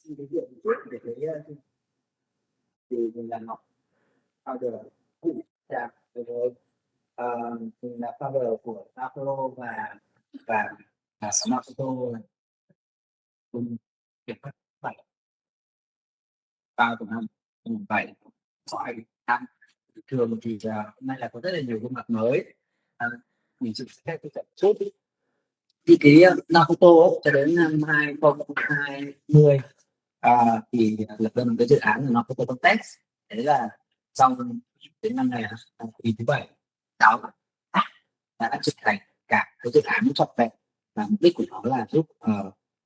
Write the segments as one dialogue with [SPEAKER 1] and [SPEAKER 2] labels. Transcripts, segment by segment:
[SPEAKER 1] xin giới thiệu một chút về cái thì mình là Ngọc founder của Trạm rồi mình là founder của Noirfoto và Noirfoto cùng việc phát bảy của năm 7 khỏi năm. Thường thì hôm nay là có rất là nhiều gương mặt mới. À, mình xin phép tôi chậm chút thì cái Noirfoto cho đến năm 2020 thì lập ra một cái dự án là Noirfotocontest. Đấy là trong đến năm này kỳ thứ 7 cháu đã trở thành cả cái dự án trọn vẹn, và mục đích của nó là giúp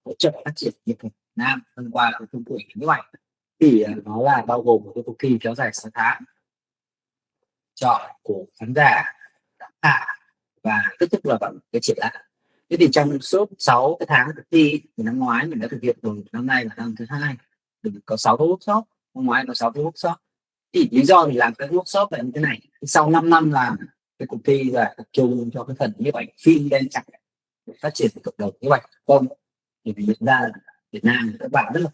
[SPEAKER 1] hỗ trợ phát triển nghệ thuật Việt Nam thông qua cái công cụ nhiếp ảnh. Thì nó là bao gồm một cái cuộc thi kéo dài 6 tháng, chọn của khán giả, giám khảo và kết thúc là bằng cái triển lãm. Thế thì trong suốt 6 cái tháng cuộc thi thì năm ngoái mình đã thực hiện rồi, năm nay là năm thứ hai, mình có 6 cái workshop, năm ngoái có 6 cái workshop. Thì lý do mình làm cái workshop là như thế này: sau 5 năm làm cái cuộc thi là tập trung cho cái phần nhiếp ảnh phim đen trắng để phát triển cộng đồng nhiếp ảnh công, thì mình nhận ra là Việt Nam các bạn rất là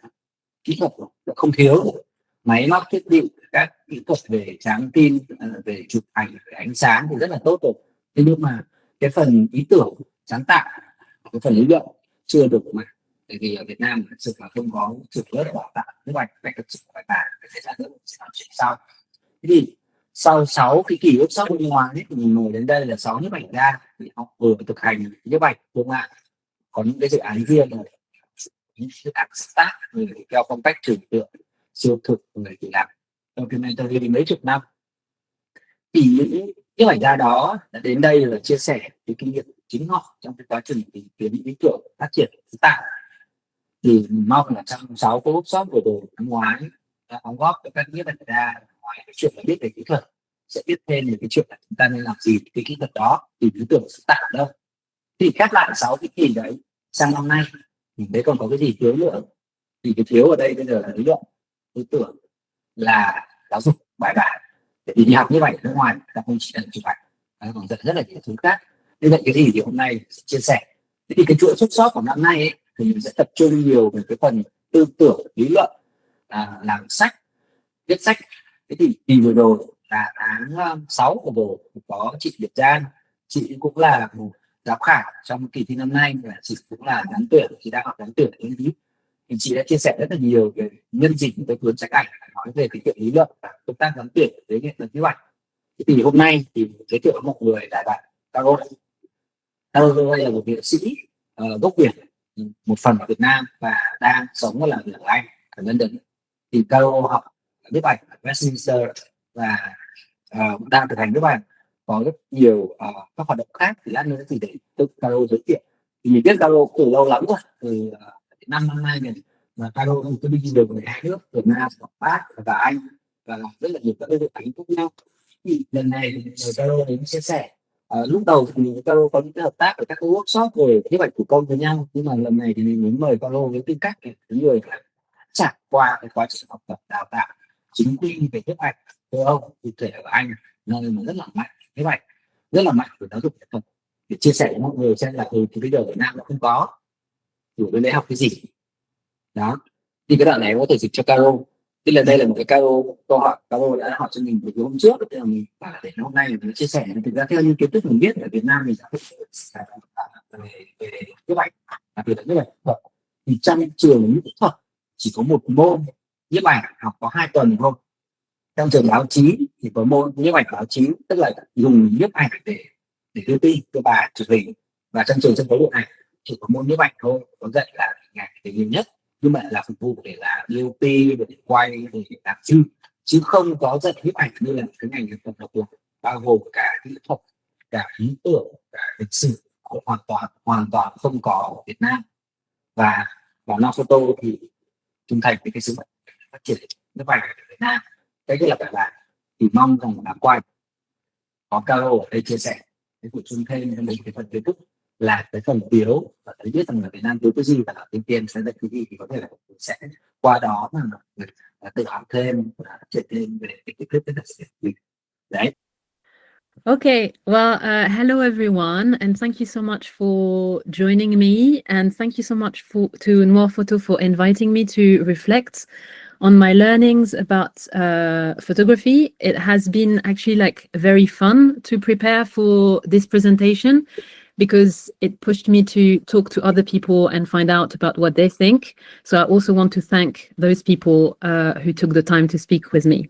[SPEAKER 1] kỹ thuật, không thiếu máy móc thiết bị, các kỹ thuật về tráng tin, về chụp ảnh, về ánh sáng thì rất là tốt rồi. Thế nhưng mà cái phần ý tưởng sáng tạo, cái phần lý luận chưa được mà, bởi vì ở Việt Nam thực sự là không có sự lớp đào tạo nhiếp ảnh cách thực sự bài bản cái thời gian nữa sẽ nói chuyện sau. Thế thì sau 6 cái kỳ workshop bên ngoài ấy, thì mình ngồi đến đây là 6 nhiếp ảnh ra thì học vừa thực hành nhiếp ảnh thương mại, có những cái dự án riêng rồi, những dự án start người theo phong cách trừu tượng siêu thực, người thì làm documentary mấy chục năm. Thì những nhiếp ảnh gia đó đã đến đây là chia sẻ cái kinh nghiệm chính họ trong cái quá trình tìm kiếm ý tưởng phát triển sáng tạo. Thì mong là trong 6 cái workshop vừa rồi năm ngoái đã đóng góp cho các nhiếp ảnh gia, ngoài cái chuyện là biết về kỹ thuật, sẽ biết thêm về cái chuyện là chúng ta nên làm gì cái kỹ thuật đó, thì ý tưởng sáng tạo ở đâu. Thì khép lại 6 cái kỳ đấy sang năm nay thì đấy còn có cái gì thiếu nữa. Thì cái thiếu ở đây bây giờ là lý luận, tư tưởng, là giáo dục bài bản. Để đi học như vậy ở nước ngoài ta không chỉ là chụp ảnh, còn rất là nhiều thứ khác. Như vậy cái gì thì hôm nay sẽ chia sẻ. Thế thì cái chuỗi workshop của năm nay ấy, thì mình sẽ tập trung nhiều về cái phần tư tưởng lý luận, làm sách, viết sách. Thế thì kỳ vừa rồi là tháng 6 của bộ có chị Việt Giang, chị cũng là một giám khảo trong kỳ thi năm nay, và chị cũng là giám tuyển, chị đang học giám tuyển ứng lý. Thì chị đã chia sẻ rất là nhiều về nhân dịp cái cuốn sách ảnh, nói về cái chuyện lý luận và công tác giám tuyển với nghệ thuật nhiếp ảnh. Thì hôm nay thì giới thiệu một người đại bạn Carô. Carô là một nghệ sĩ gốc Việt, một phần ở Việt Nam và đang sống và làm việc ở Anh, ở London. Thì Carô học nhiếp ảnh ở Westminster và đang thực hành nhiếp ảnh, có rất nhiều các hoạt động khác. Thì lát nữa thì để tự Carô giới thiệu. Thì mình biết Carô từ lâu lắm rồi, từ năm nay mình, và Carô có đi được ở hai nước Việt Nam, Pháp và Anh, và rất là nhiều các dự án khác nhau. Thì lần này mời Carô đến chia sẻ. Lúc đầu thì mình với Carô có những hợp tác với các workshop về nhiếp ảnh thủ công với nhau, nhưng mà lần này thì mình muốn mời Carô với tư cách cái người trải qua cái quá trình học tập đào tạo chính quy về nhiếp ảnh châu Âu, cụ thể ở Anh, nơi mà rất là mạnh nhiếp ảnh, rất là mạnh về giáo dục nghệ thuật, để chia sẻ với mọi người xem là thì bây giờ Việt Nam nó không có, thì bên đấy học cái gì đó. Thì cái đoạn này có thể dịch cho Carô. Tức là đây là một cái Carô câu hỏi Carô đã hỏi cho mình từ hôm trước, tức là mình bảo để hôm nay mình chia sẻ. Thực ra theo như kiến thức mình biết ở Việt Nam mình về nhiếp ảnh, đặc biệt là nhiếp ảnh thuật, thì trong trường mỹ thuật chỉ có một môn nhiếp ảnh học có 2 tuần thôi. Trong trường báo chí thì có môn nhiếp ảnh báo chí, tức là dùng nhiếp ảnh để đưa tin, đưa bài, chụp hình. Và trong trường sân khấu điện ảnh chỉ có môn nhiếp ảnh thôi, có dạy là ngành thì nhiều nhất, nhưng mà là phục vụ để làm DOP, để quay, để làm phim, chứ không có dạy nhiếp ảnh như là cái ngành nghệ thuật độc lập, bao gồm cả kỹ thuật, cả ý tưởng, cả lịch sử, hoàn toàn không có ở Việt Nam. Và Noirfoto thì trung thành với cái sứ mệnh phát triển nhiếp ảnh ở Việt Nam. Cái là phải làm, thì mong rằng là quay có Carô ở đây chia sẻ cái bổ sung thêm cho mình cái phần kiến thức, là cái phần thiếu, và thấy biết rằng là Việt Nam thiếu cái gì và ở bên tiền sẽ dạy cái gì, thì có thể là mình sẽ qua đó mà tự học thêm và phát triển thêm về cái kiến thức rất là mình đấy.
[SPEAKER 2] Okay, well, hello everyone, and thank you so much for joining me, and thank you so much to Noirfoto for inviting me to reflect on my learnings about photography. It has been actually like very fun to prepare for this presentation because it pushed me to talk to other people and find out about what they think. So I also want to thank those people who took the time to speak with me.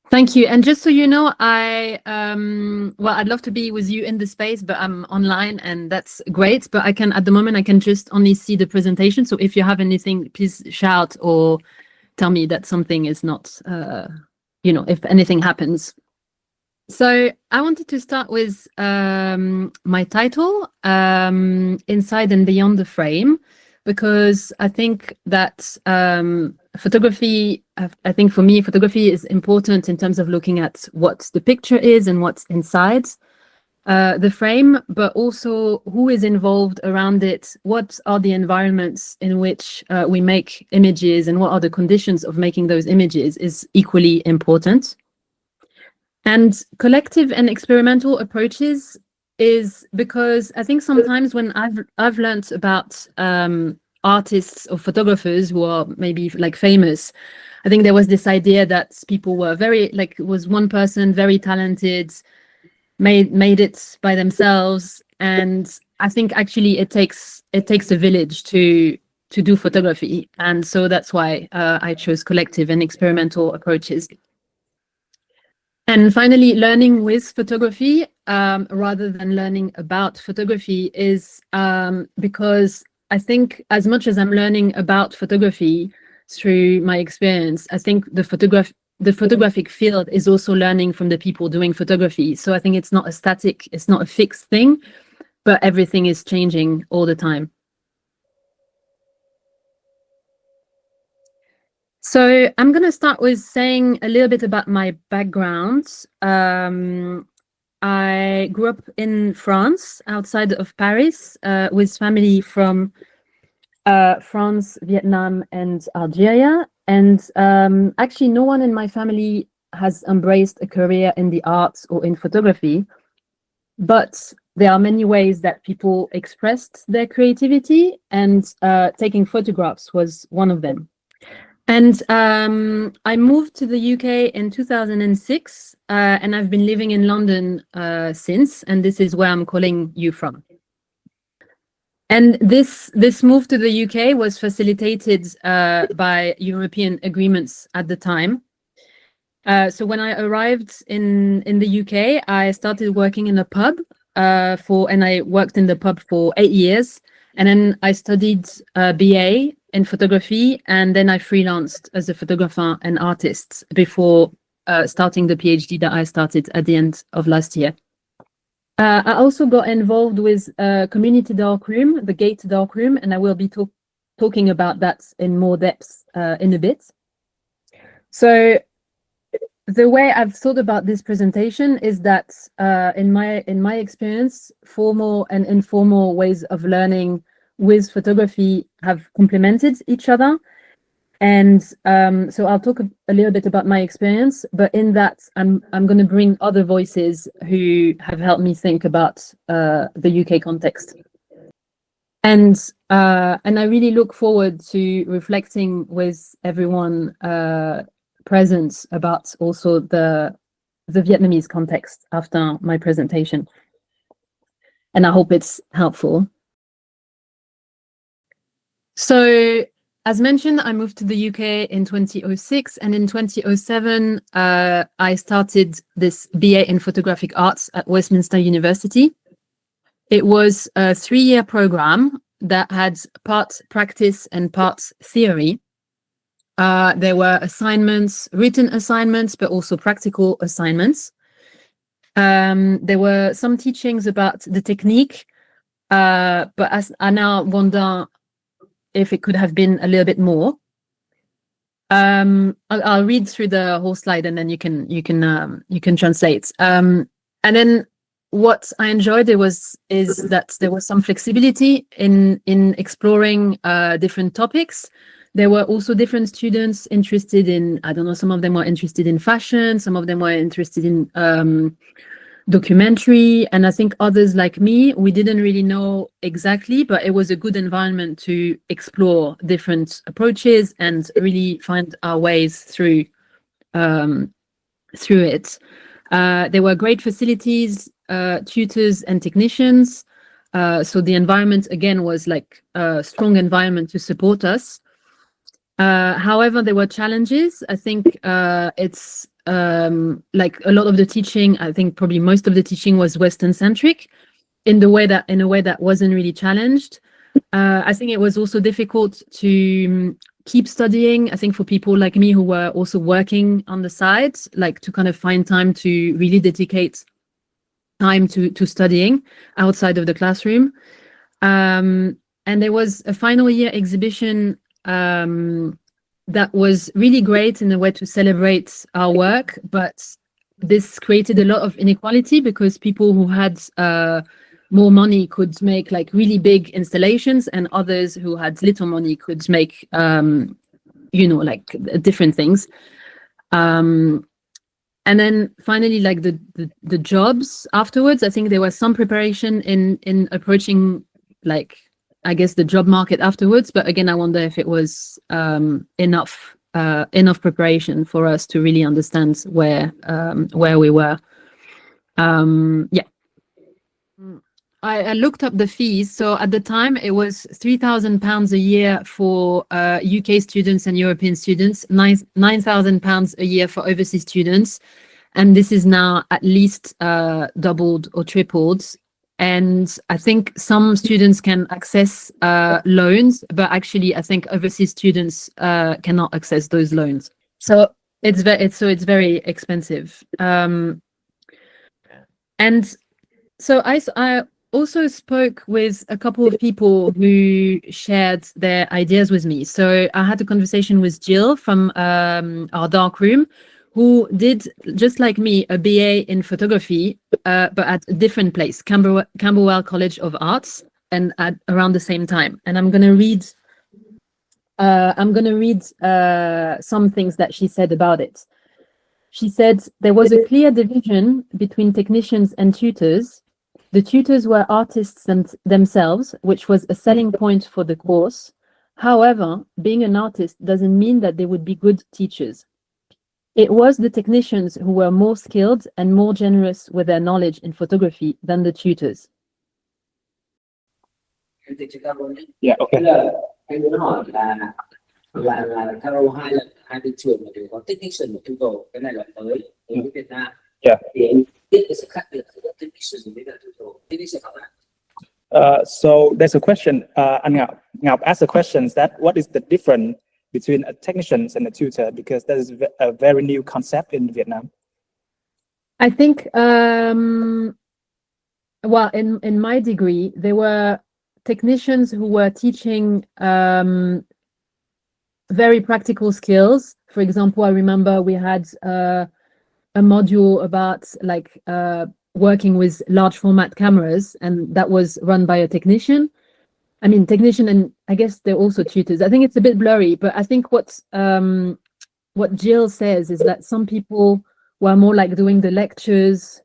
[SPEAKER 2] Thank you. And just so you know, well, I'd love to be with you in the space, but I'm online and that's great. But at the moment, I can just only see the presentation. So if you have anything, please shout or tell me that something is not, if anything happens. So I wanted to start with my title, Inside and Beyond the Frame, because I think that photography, I think for me, photography is important in terms of looking at what the picture is and what's inside the frame, but also who is involved around it, what are the environments in which we make images, and what are the conditions of making those images is equally important. And collective and experimental approaches is because I think sometimes when I've learned about artists or photographers who are maybe like famous, I think there was this idea that people were very like was one person very talented, made it by themselves, and I think actually it takes a village to do photography, and so that's why I chose collective and experimental approaches. And finally, learning with photography rather than learning about photography is because I think as much as I'm learning about photography through my experience, I think the photographic field is also learning from the people doing photography. So I think it's not a fixed thing, but everything is changing all the time. So I'm going to start with saying a little bit about my background. I grew up in France, outside of Paris, with family from France, Vietnam, and Algeria. And actually, no one in my family has embraced a career in the arts or in photography. But there are many ways that people expressed their creativity, and taking photographs was one of them. And I moved to the UK in 2006, and I've been living in London since, and this is where I'm calling you from. And this move to the UK was facilitated by European agreements at the time. So when I arrived in the UK, I started working in a pub and I worked in the pub for 8 years. And then I studied BA in photography, and then I freelanced as a photographer and artist before starting the PhD that I started at the end of last year. I also got involved with Community Darkroom, the Gate Darkroom, and I will be talking about that in more depth in a bit. So the way I've thought about this presentation is that in my experience, formal and informal ways of learning with photography have complemented each other. And so I'll talk a little bit about my experience, but in that I'm going to bring other voices who have helped me think about the UK context. And I really look forward to reflecting with everyone present about also the Vietnamese context after my presentation. And I hope it's helpful. So, as mentioned, I moved to the UK in 2006, and in 2007, I started this BA in Photographic Arts at Westminster University. It was a 3-year program that had part practice and part theory. There were assignments, written assignments, but also practical assignments. There were some teachings about the technique, but as I now wonder if it could have been a little bit more. I'll read through the whole slide, and then you can translate. And then what I enjoyed is that there was some flexibility in exploring different topics. There were also different students interested in, I don't know, some of them were interested in fashion, some of them were interested in documentary, and I think others like me, we didn't really know exactly, but it was a good environment to explore different approaches and really find our ways through it. There were great facilities, tutors and technicians. So the environment again was like a strong environment to support us. However, there were challenges. I think it's like a lot of the teaching, I think probably most of the teaching was Western centric in a way that wasn't really challenged. I think it was also difficult to keep studying. I think for people like me who were also working on the side, like to kind of find time to really dedicate time to studying outside of the classroom. And there was a final year exhibition that was really great in a way to celebrate our work, but this created a lot of inequality because people who had more money could make like really big installations, and others who had little money could make like different things. And then finally, like the jobs afterwards, I think there was some preparation in approaching, like, I guess, the job market afterwards. But again, I wonder if it was enough preparation for us to really understand where we were. Yeah. I looked up the fees. So at the time, it was £3,000 a year for UK students and European students, £9,000 a year for overseas students. And this is now at least doubled or tripled. And I think some students can access loans, but actually I think overseas students cannot access those loans. So it's very expensive. And so I also spoke with a couple of people who shared their ideas with me. So I had a conversation with Jill from our dark room, who did, just like me, a BA in photography, but at a different place, Camberwell College of Arts, and at around the same time. And I'm gonna read some things that she said about it. She said there was a clear division between technicians and tutors. The tutors were artists themselves, which was a selling point for the course. However, being an artist doesn't mean that they would be good teachers. It was the technicians who were more skilled and more generous with their knowledge in photography than the tutors.
[SPEAKER 1] Yeah, okay. Anh muốn hỏi là Carô hai bên trường đều có technician và tutor, cái này là mới với Việt Nam.
[SPEAKER 3] Yeah.
[SPEAKER 1] Thì anh biết cái sự khác biệt giữa technician với tutor. Technician how that?
[SPEAKER 3] So there's a question. Anh Ngọc asked a question that what is the difference between a technician and a tutor, because that is a very new concept in Vietnam.
[SPEAKER 2] I think, well, in my degree, there were technicians who were teaching very practical skills. For example, I remember we had a module about like working with large format cameras, and that was run by a technician. I mean, technician, and I guess they're also tutors. I think it's a bit blurry, but I think what Jill says is that some people were more like doing the lectures,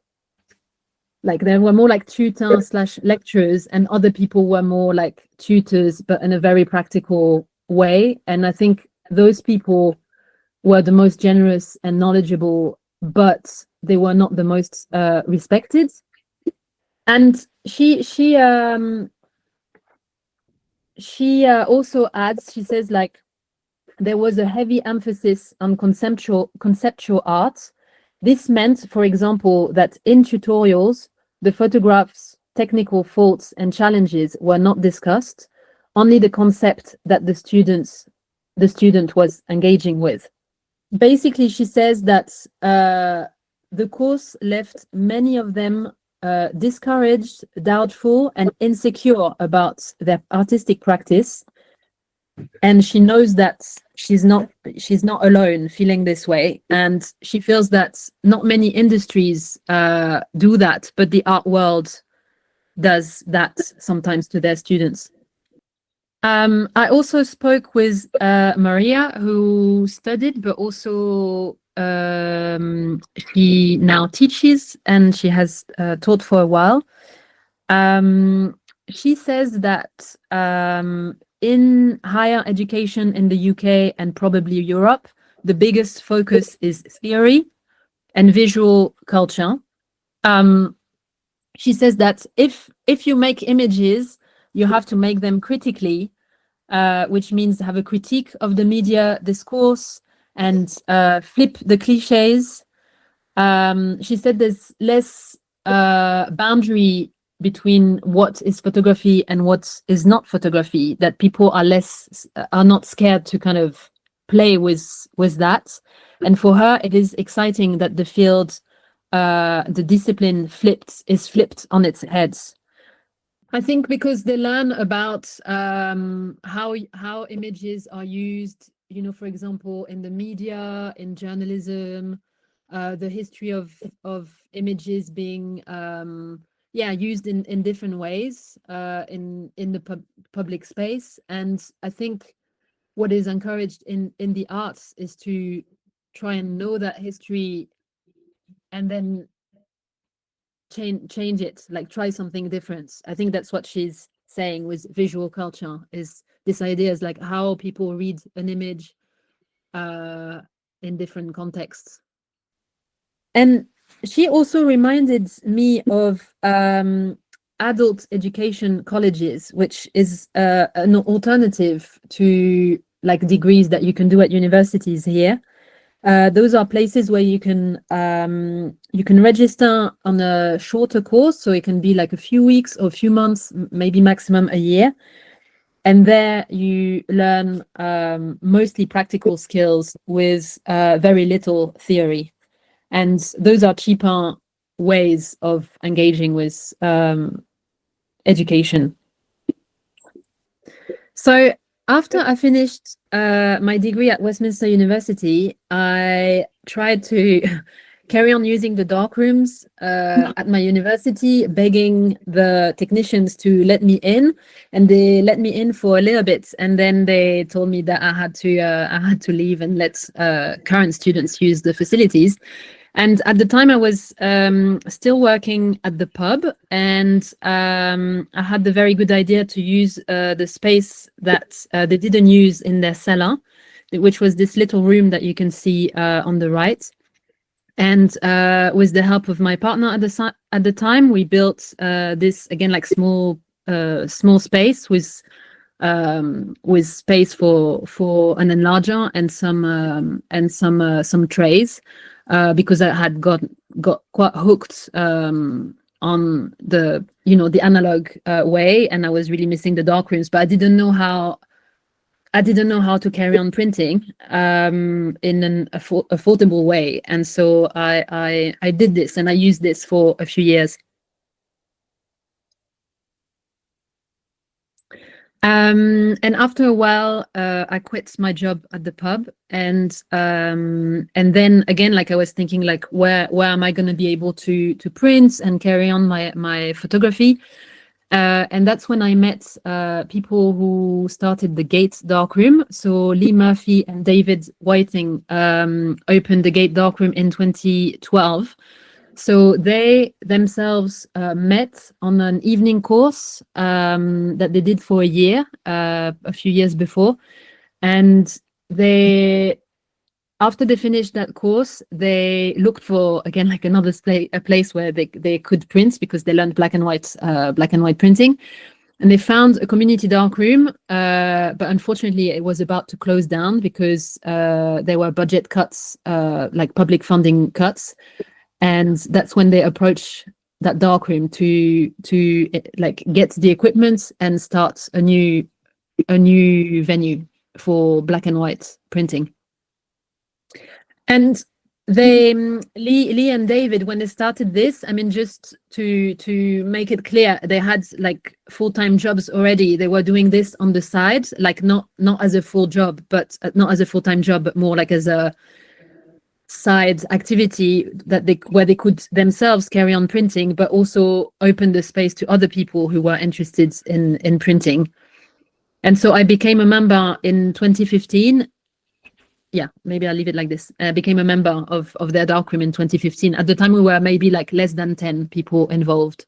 [SPEAKER 2] like they were more like tutor/lecturers, and other people were more like tutors, but in a very practical way. And I think those people were the most generous and knowledgeable, but they were not the most respected. And she also adds, she says, like, there was a heavy emphasis on conceptual art. This meant, for example, that in tutorials, the photographs, technical faults and challenges were not discussed, only the concept that the student was engaging with. Basically, she says that the course left many of them discouraged, doubtful, and insecure about their artistic practice. And she knows that she's not alone feeling this way, and she feels that not many industries do that, but the art world does that sometimes to their students. I also spoke with Maria, who studied, but also she now teaches, and she has taught for a while. She says that in higher education in the UK and probably Europe, the biggest focus is theory and visual culture. She says that if you make images, you have to make them critically, which means have a critique of the media discourse and flip the cliches. She said there's less boundary between what is photography and what is not photography, that people are not scared to kind of play with that. And for her, it is exciting that the field, the discipline is flipped on its head. I think because they learn about how images are used, you know, for example, in the media, in journalism, the history of images being used in different ways in the public space. And I think what is encouraged in the arts is to try and know that history and then change it, like try something different. I think that's what she's saying with visual culture, is this idea is like how people read an image in different contexts. And she also reminded me of adult education colleges, which is an alternative to like degrees that you can do at universities here. Those are places where you can register on a shorter course, so it can be like a few weeks or a few months, maybe maximum a year. And there you learn mostly practical skills with very little theory. And those are cheaper ways of engaging with education. So after I finished my degree at Westminster University, I tried to carry on using the dark rooms at my university, begging the technicians to let me in, and they let me in for a little bit, and then they told me that I had to leave and let current students use the facilities. And at the time, I was still working at the pub, and I had the very good idea to use the space that they didn't use in their cellar, which was this little room that you can see on the right. And with the help of my partner at the time, we built this, again, like small space with space for an enlarger and some trays. Because I had got quite hooked on the analog way, and I was really missing the dark rooms. But I didn't know how to carry on printing in an affordable way, and so I did this, and I used this for a few years. And after a while, I quit my job at the pub, and then again, like I was thinking, like where am I going to be able to print and carry on my photography? And that's when I met people who started the Gate Darkroom. So Lee Murphy and David Whiting opened the Gate Darkroom in 2012. So they themselves met on an evening course that they did for a year, a few years before. And after they finished that course, they looked for, again, like another a place where they could print, because they learned black and white printing. And they found a community darkroom, but unfortunately it was about to close down because there were budget cuts, like public funding cuts. And that's when they approached that darkroom to like get the equipment and start a new venue for black and white printing. And they Lee and David, when they started this, I mean, just to make it clear, they had like full-time jobs already. They were doing this on the side, like not as a full job, but not as a full-time job, but more like as a side activity where they could themselves carry on printing, but also open the space to other people who were interested in printing. And so I became a member in 2015. Yeah, maybe I'll leave it like this. I became a member of their darkroom in 2015. At the time, we were maybe like less than 10 people involved.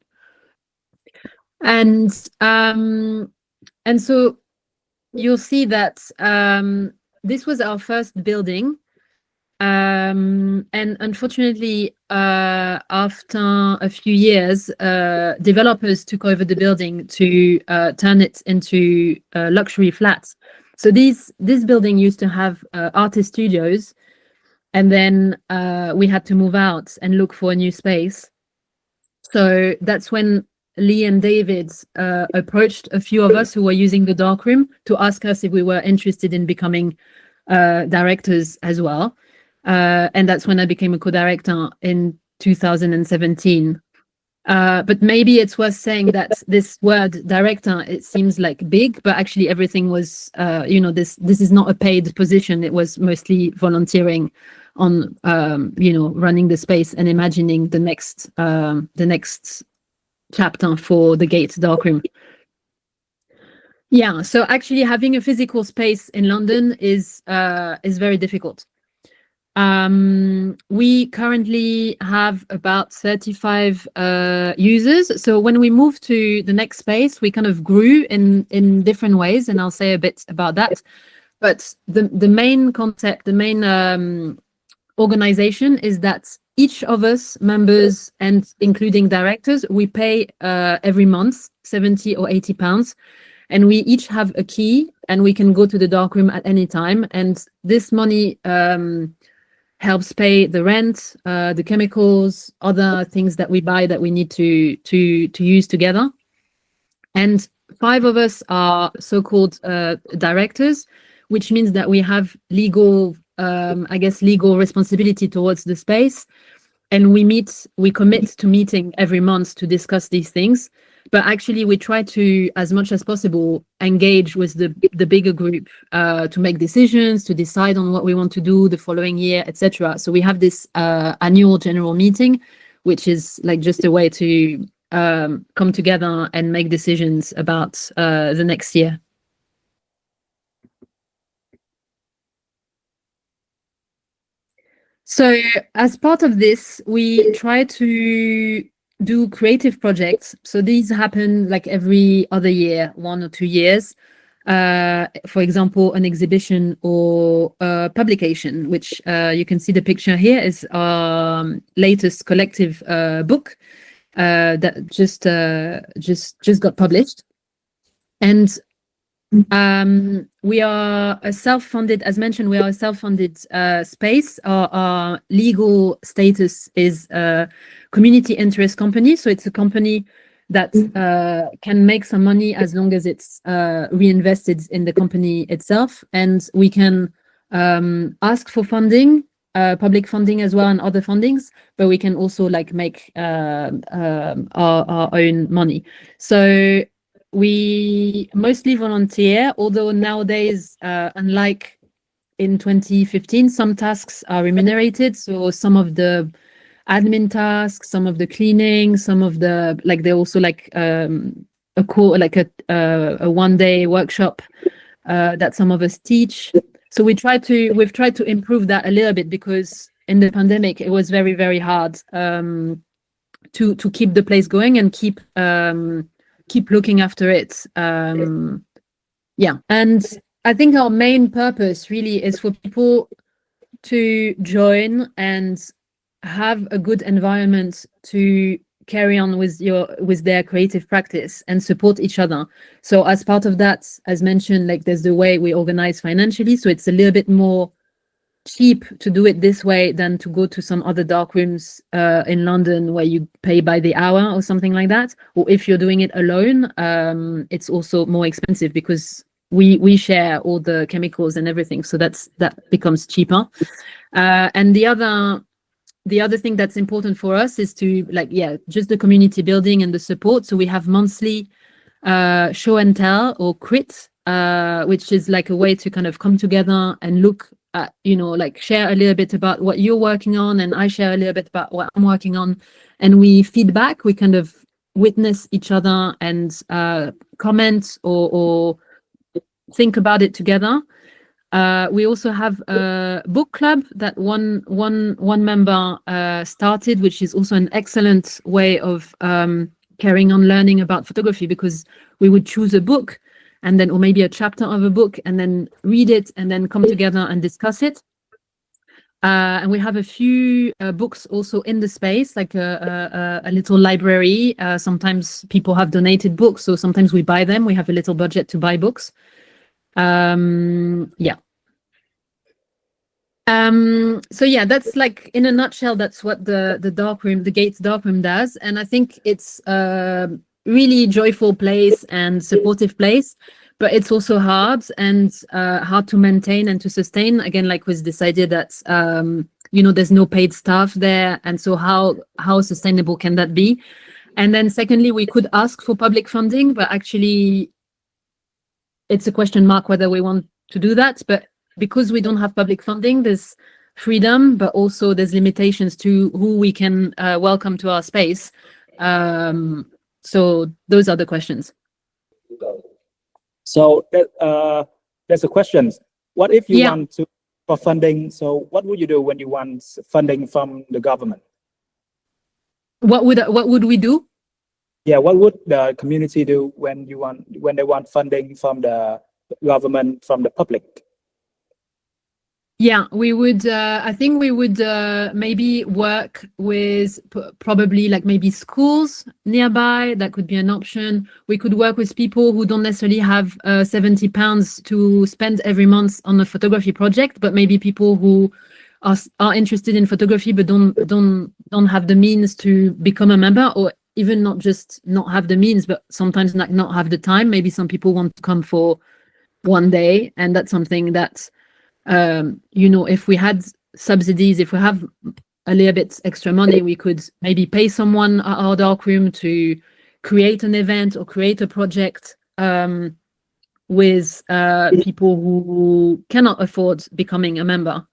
[SPEAKER 2] And so you'll see that this was our first building. And unfortunately, after a few years, developers took over the building to turn it into luxury flats. So this building used to have artist studios, and then we had to move out and look for a new space. So that's when Lee and David approached a few of us who were using the darkroom to ask us if we were interested in becoming directors as well. And that's when I became a co-director in 2017. But maybe it's worth saying that this word director, it seems like big, but actually everything was, this is not a paid position. It was mostly volunteering on, running the space and imagining the next chapter for the Gate darkroom. Yeah, so actually having a physical space in London is very difficult. We currently have about 35 users. So when we moved to the next space, we kind of grew in different ways, and I'll say a bit about that. But the main concept, the main organization is that each of us, members and including directors, we pay every month 70 or 80 pounds. And we each have a key, and we can go to the darkroom at any time. And this money helps pay the rent, the chemicals, other things that we buy that we need to use together. And 5 of us are so-called directors, which means that we have legal responsibility towards the space. And we commit to meeting every month to discuss these things. But actually, we try to, as much as possible, engage with the bigger group to make decisions, to decide on what we want to do the following year, etc. So we have this annual general meeting, which is like just a way to come together and make decisions about the next year. So as part of this, we try to do creative projects. So these happen like every other year, 1 or 2 years. For example, an exhibition or a publication, which you can see the picture here is our latest collective book that just got published. And we are a self-funded, as mentioned, we are a self-funded space. Our legal status is a community interest company. So it's a company that can make some money as long as it's reinvested in the company itself. And we can ask for funding, public funding as well, and other fundings, but we can also like make our own money. So we mostly volunteer, although nowadays, unlike in 2015, some tasks are remunerated. So some of the admin tasks, some of the cleaning, some of the they're also like a one-day workshop that some of us teach. So we've tried to improve that a little bit, because in the pandemic it was very, very hard to keep the place going and keep looking after it. Yeah, and I think our main purpose really is for people to join and have a good environment to carry on with their creative practice and support each other. So as part of that, as mentioned, like there's the way we organize financially, so it's a little bit more cheap to do it this way than to go to some other dark rooms in London where you pay by the hour or something like that. Or if you're doing it alone, it's also more expensive because we share all the chemicals and everything, so that becomes cheaper. And the other thing that's important for us is to just the community building and the support. So we have monthly show and tell, or crit, which is like a way to kind of come together and look at, share a little bit about what you're working on, and I share a little bit about what I'm working on, and we feedback, we kind of witness each other and comment or think about it together. We also have a book club that one member started, which is also an excellent way of carrying on learning about photography, because we would choose a book and then, or maybe a chapter of a book, and then read it and then come together and discuss it. And we have a few books also in the space, like a little library. Sometimes people have donated books, so sometimes we buy them. We have a little budget to buy books. Yeah. So yeah, that's like, in a nutshell, that's what the darkroom, the Gates darkroom does. And I think it's a really joyful place and supportive place, but it's also hard and hard to maintain and to sustain. Again, like was this idea that, you know, there's no paid staff there. And so how sustainable can that be? And then secondly, we could ask for public funding, but actually it's a question mark whether we want to do that. But because we don't have public funding, there's freedom, but also there's limitations to who we can welcome to our space. So those are the questions.
[SPEAKER 3] So there's a question. What if you want to for funding? So what would you do when you want funding from the government?
[SPEAKER 2] What would we do?
[SPEAKER 3] Yeah, what would the community do when they want funding from the government, from the public?
[SPEAKER 2] Yeah, we would, I think we would maybe work with probably like maybe schools nearby. That could be an option. We could work with people who don't necessarily have £70 to spend every month on a photography project, but maybe people who are interested in photography but don't have the means to become a member, or even not just not have the means, but sometimes not have the time. Maybe some people want to come for one day, and that's something that you know, if we had subsidies, if we have a little bit extra money, we could maybe pay someone at our darkroom to create an event or create a project with people who cannot afford becoming a member.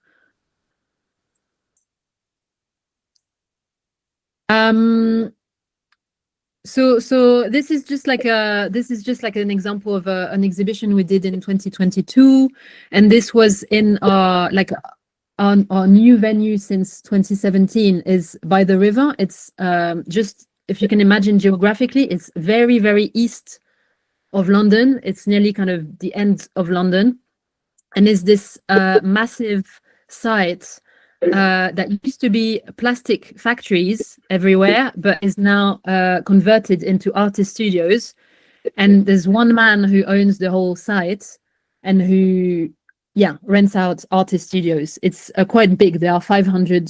[SPEAKER 2] So this is just like an example of an exhibition we did in 2022, and this was in our new venue since 2017 is by the river. It's just, if you can imagine geographically, it's very, very east of London. It's nearly kind of the end of London, and is this massive site that used to be plastic factories everywhere, but is now converted into artist studios. And there's one man who owns the whole site and who, rents out artist studios. It's quite big. There are 500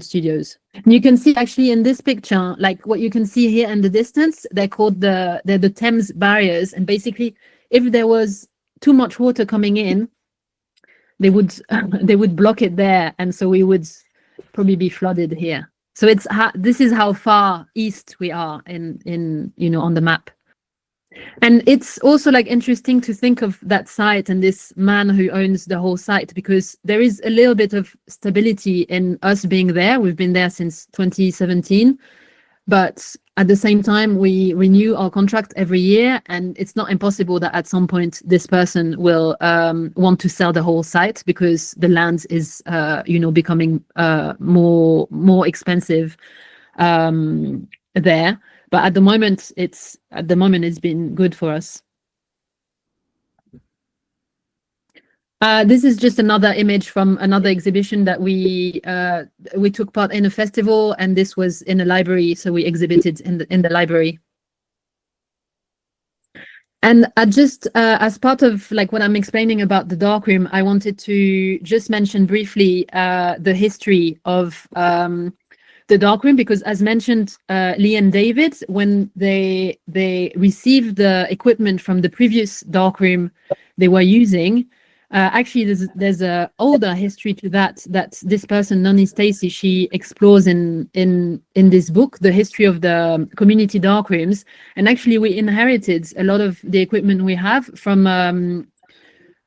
[SPEAKER 2] studios. And you can see actually in this picture, like what you can see here in the distance, they're the Thames barriers. And basically, if there was too much water coming in, they would block it there, and so we would probably be flooded here. So this is how far east we are in you know, on the map. And it's also like interesting to think of that site and this man who owns the whole site, because there is a little bit of stability in us being there. We've been there since 2017, but at the same time, we renew our contract every year, and it's not impossible that at some point this person will want to sell the whole site, because the land is, you know, becoming more expensive there. But at the moment, it's been good for us. This is just another image from another exhibition that we took part in a festival, and this was in a library, so we exhibited in the library. And just as part of like what I'm explaining about the darkroom, I wanted to just mention briefly the history of the darkroom, because as mentioned, Lee and David, when they received the equipment from the previous darkroom they were using. Actually, there's a older history to that this person, Noni Stacy, she explores in this book, the history of the community darkrooms. And actually, we inherited a lot of the equipment we have from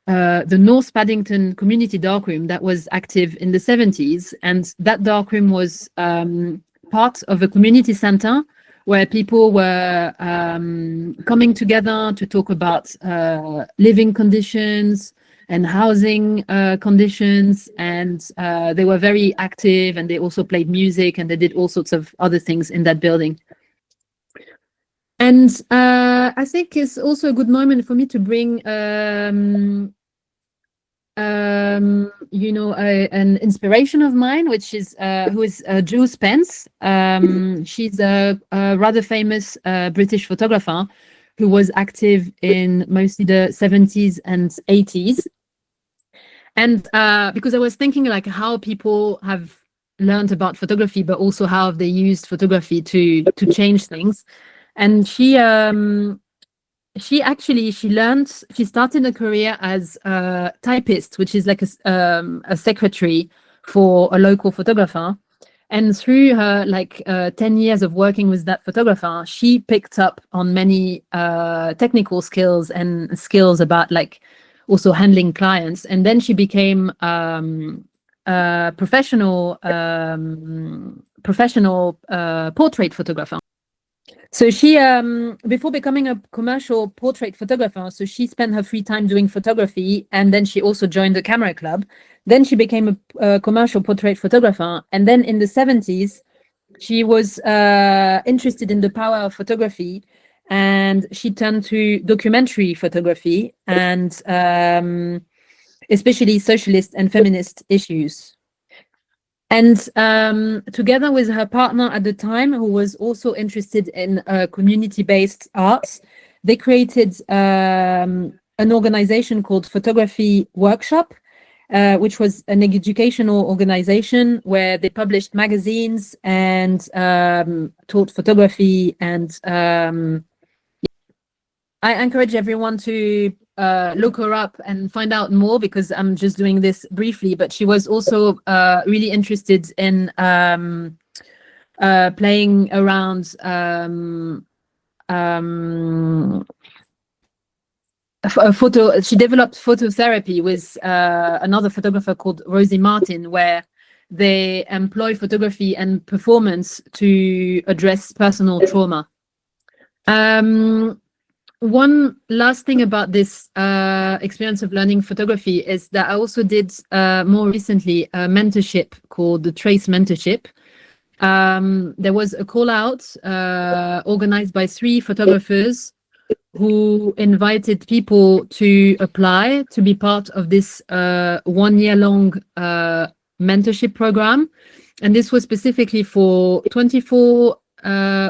[SPEAKER 2] the North Paddington community darkroom that was active in the 70s. And that darkroom was part of a community center where people were coming together to talk about living conditions and housing conditions, and they were very active, and they also played music, and they did all sorts of other things in that building. And I think it's also a good moment for me to bring you know, an inspiration of mine, which is who is Jules Spence. She's a rather famous British photographer who was active in mostly the 70s and 80s. And because I was thinking like how people have learned about photography, but also how they used photography to change things. And she started a career as a typist, which is like a secretary for a local photographer. And through her 10 years of working with that photographer, she picked up on many technical skills and skills about like also handling clients. And then she became a professional portrait photographer. So she, before becoming a commercial portrait photographer, so she spent her free time doing photography, and then she also joined the camera club. Then she became a commercial portrait photographer. And then in the 70s, she was interested in the power of photography, and she turned to documentary photography and especially socialist and feminist issues. And together with her partner at the time, who was also interested in community-based arts, they created an organization called Photography Workshop, which was an educational organization where they published magazines and taught photography. And I encourage everyone to look her up and find out more, because I'm just doing this briefly, but she was also really interested in playing around she developed phototherapy with another photographer called Rosie Martin, where they employ photography and performance to address personal trauma. One last thing about this experience of learning photography is that I also did more recently a mentorship called the Trace Mentorship. There was a call out organized by 3 photographers who invited people to apply to be part of this 1-year-long mentorship program. And this was specifically for 24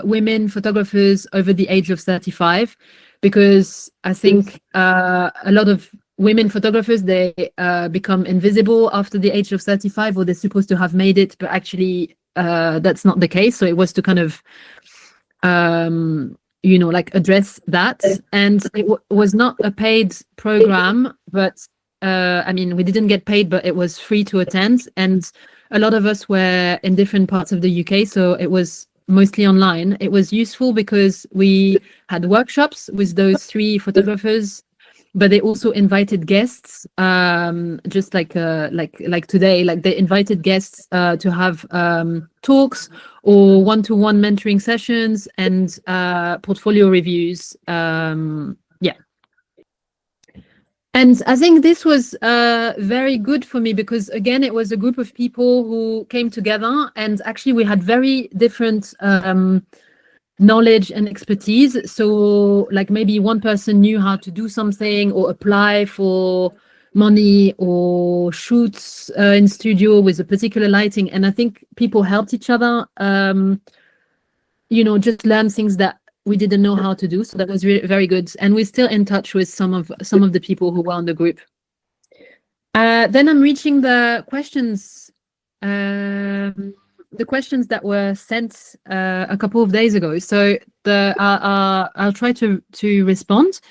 [SPEAKER 2] women photographers over the age of 35. Because I think a lot of women photographers, they become invisible after the age of 35, or they're supposed to have made it, but actually that's not the case. So it was to kind of, you know, like address that. And it was not a paid program, but I mean, we didn't get paid, but it was free to attend. And a lot of us were in different parts of the UK, so it was mostly online. It was useful because we had workshops with those 3 photographers, but they also invited guests, just like today, like they invited guests to have talks or one-to-one mentoring sessions and portfolio reviews. And I think this was very good for me because, again, it was a group of people who came together, and actually we had very different knowledge and expertise. So like maybe one person knew how to do something or apply for money or shoots in studio with a particular lighting. And I think people helped each other, you know, just learn things that we didn't know how to do. So that was very good. And we're still in touch with some of the people who were on the group. Then I'm reaching the questions that were sent a couple of days ago. So I'll try to respond.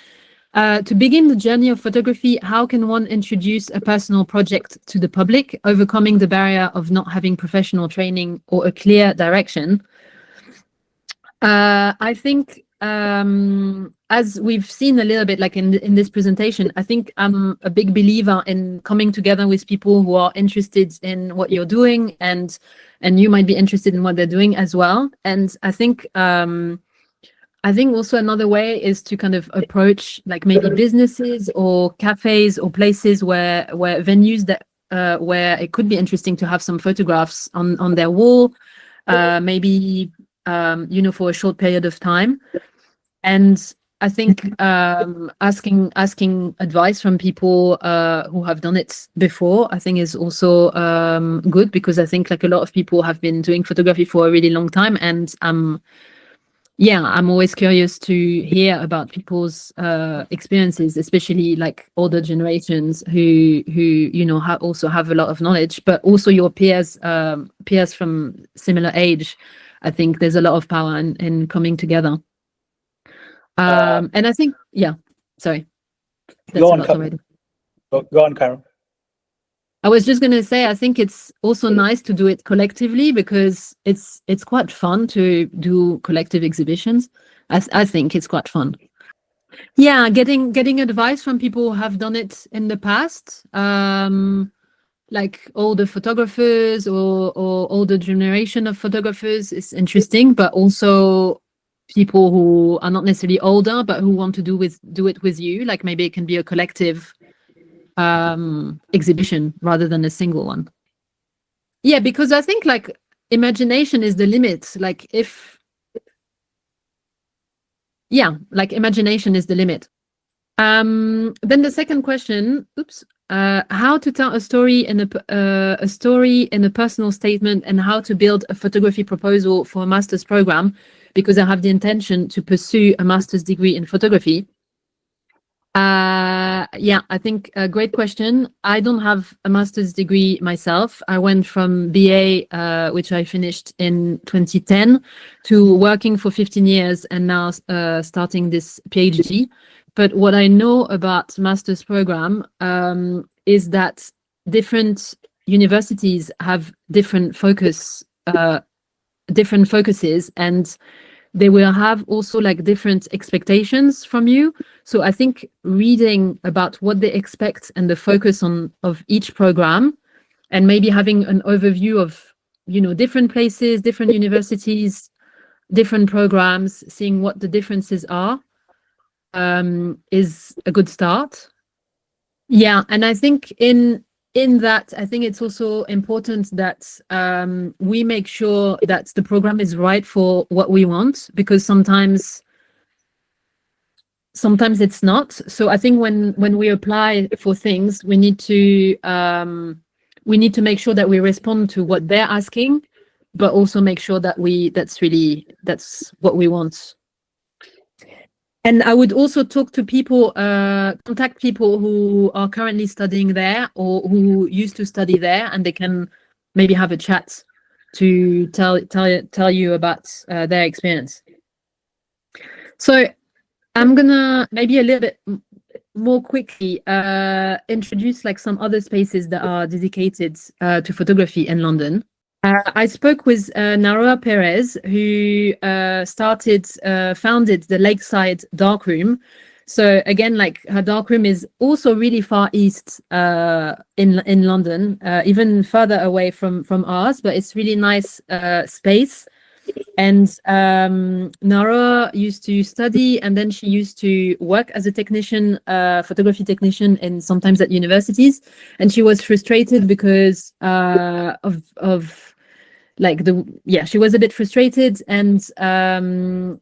[SPEAKER 2] To begin the journey of photography, how can one introduce a personal project to the public, overcoming the barrier of not having professional training or a clear direction? I think as we've seen a little bit like in this presentation, I think I'm a big believer in coming together with people who are interested in what you're doing, and you might be interested in what they're doing as well. And I think also another way is to kind of approach like maybe businesses or cafes or places where venues that where it could be interesting to have some photographs on their wall, maybe for a short period of time. And I think asking advice from people who have done it before, I think is also good, because I think like a lot of people have been doing photography for a really long time, and I'm always curious to hear about people's experiences, especially like older generations who also have a lot of knowledge, but also your peers from similar age. I think there's a lot of power in coming together. And I think, sorry.
[SPEAKER 3] Go on, Carol.
[SPEAKER 2] I was just going to say, I think it's also nice to do it collectively, because it's quite fun to do collective exhibitions. I think it's quite fun. Yeah, getting advice from people who have done it in the past, like older photographers or older generation of photographers is interesting, but also people who are not necessarily older but who want to do it with you. Like maybe it can be a collective exhibition rather than a single one. Yeah, because I think like imagination is the limit. Imagination is the limit. Then the second question, how to tell a story in a personal statement, and how to build a photography proposal for a master's program, because I have the intention to pursue a master's degree in photography. I think a great question. I don't have a master's degree myself. I went from BA, which I finished in 2010, to working for 15 years and now starting this PhD. But what I know about master's program is that different universities have different focuses, and they will have also like different expectations from you. So I think reading about what they expect and the focus of each program, and maybe having an overview of, different places, different universities, different programs, seeing what the differences are, is a good start. Yeah, and I think in that, I think it's also important that we make sure that the program is right for what we want, because sometimes it's not. So I think when we apply for things, we need to make sure that we respond to what they're asking, but also make sure that that's what we want. And I would also talk to people, contact people who are currently studying there or who used to study there, and they can maybe have a chat to tell you about their experience. So I'm gonna maybe a little bit more quickly introduce like some other spaces that are dedicated to photography in London. I spoke with Naroa Perez, who founded the Lakeside Darkroom. So again, like her darkroom is also really far east in London, even further away from ours, but it's really nice space. And Naroa used to study, and then she used to work as a technician, photography technician, and sometimes at universities. And she was frustrated because she was a bit frustrated, and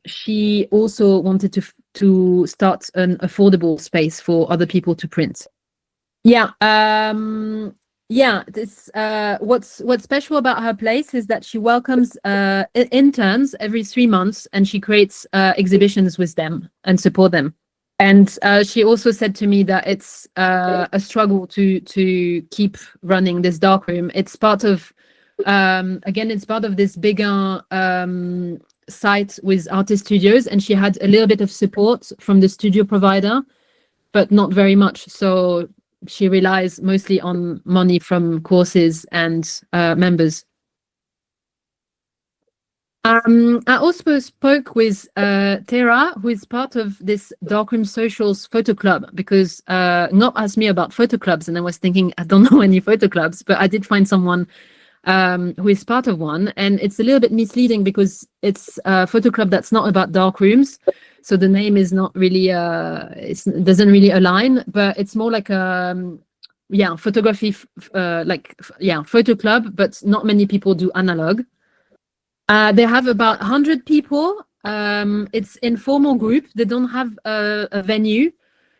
[SPEAKER 2] she also wanted to start an affordable space for other people to print. What's special about her place is that she welcomes interns every 3 months, and she creates exhibitions with them and support them. And she also said to me that it's a struggle to keep running this darkroom. It's part of it's part of this bigger site with artist studios, and she had a little bit of support from the studio provider, but not very much. So she relies mostly on money from courses and members. I also spoke with Tara, who is part of this Darkroom Socials photo club, because Not asked me about photo clubs, and I was thinking, I don't know any photo clubs, but I did find someone who is part of one, and it's a little bit misleading because it's a photo club that's not about dark rooms, so the name is not really it doesn't really align, but it's more like photography photo club, but not many people do analog. They have about 100 people. It's informal group. They don't have a venue.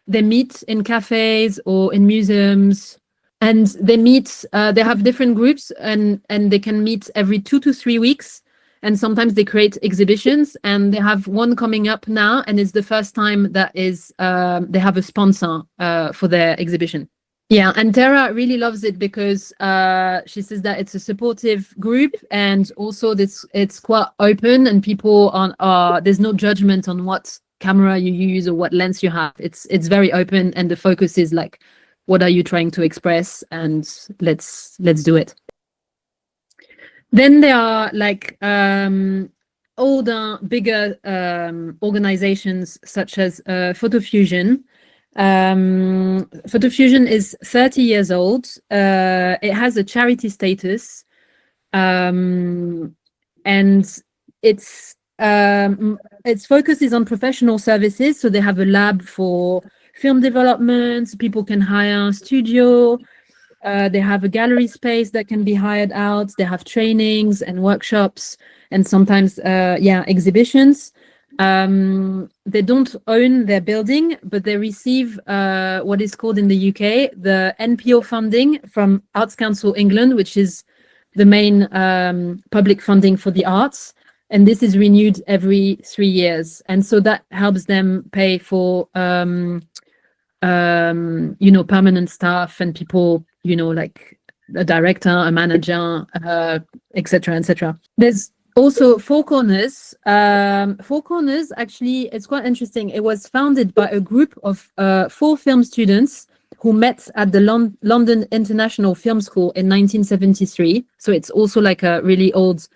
[SPEAKER 2] They meet in cafes or in museums, and they meet. They have different groups, and they can meet every 2 to 3 weeks. And sometimes they create exhibitions. And they have one coming up now, and it's the first time that is they have a sponsor for their exhibition. Yeah, and Tara really loves it because she says that it's a supportive group, and also it's quite open, and people are there's no judgment on what camera you use or what lens you have. It's very open, and the focus is like, what are you trying to express, and let's do it. Then there are like older, bigger organizations such as Photo Fusion. Photo Fusion is 30 years old. It has a charity status, and its focus is on professional services. So they have a lab for film development. People can hire a studio. They have a gallery space that can be hired out. They have trainings and workshops, and sometimes exhibitions. They don't own their building, but they receive what is called in the UK the NPO funding from Arts Council England, which is the main public funding for the arts, and this is renewed every 3 years, and so that helps them pay for permanent staff and people, like a director, a manager, etc., etc. There's also Four Corners. Four Corners, actually, it's quite interesting. It was founded by a group of 4 film students who met at the London International Film School in 1973. So it's also like a really old